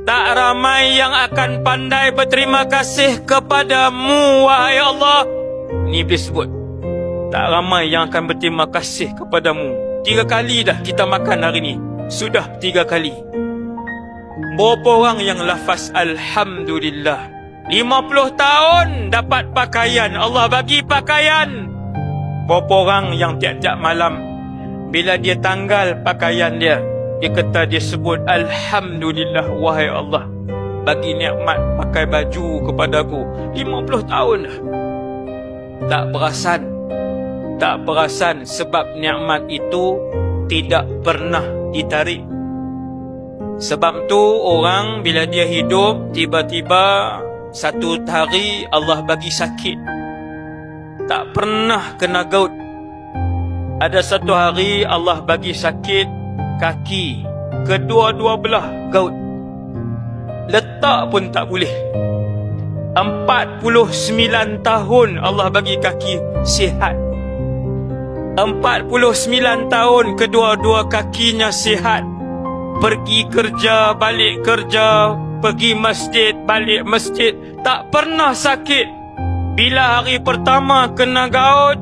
Tak ramai yang akan pandai berterima kasih kepadamu, wahai Allah. Ni Iblis sebut, tak ramai yang akan berterima kasih kepadamu. 3 kali dah kita makan hari ni. Sudah 3 kali. Berapa orang yang lafaz Alhamdulillah? 50 tahun dapat pakaian, Allah bagi pakaian. Berapa orang yang tiap-tiap malam bila dia tanggal pakaian dia, dia kata, dia sebut Alhamdulillah, wahai Allah, bagi nikmat pakai baju kepadaku. 50 tahun dah. Tak perasan sebab nikmat itu tidak pernah ditarik. Sebab tu orang bila dia hidup, tiba-tiba satu hari Allah bagi sakit, tak pernah kena gout. Ada satu hari Allah bagi sakit kaki, kedua-dua belah gout, letak pun tak boleh. 49 tahun Allah bagi kaki sihat. 49 tahun kedua-dua kakinya sihat. Pergi kerja, balik kerja, pergi masjid, balik masjid, tak pernah sakit. Bila hari pertama kena gout,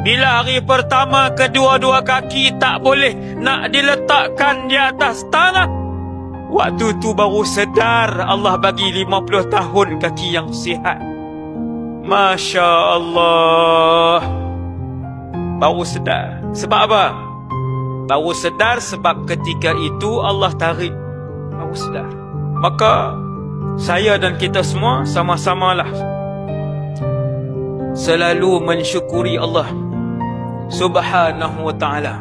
bila hari pertama kedua-dua kaki tak boleh nak diletakkan di atas tanah, waktu tu baru sedar Allah bagi 50 tahun kaki yang sihat. Masya Allah. Baru sedar. Sebab apa? Baru sedar sebab ketika itu Allah tarik. Baru sedar. Maka saya dan kita semua sama-samalah selalu mensyukuri Allah Subhanahu wa ta'ala.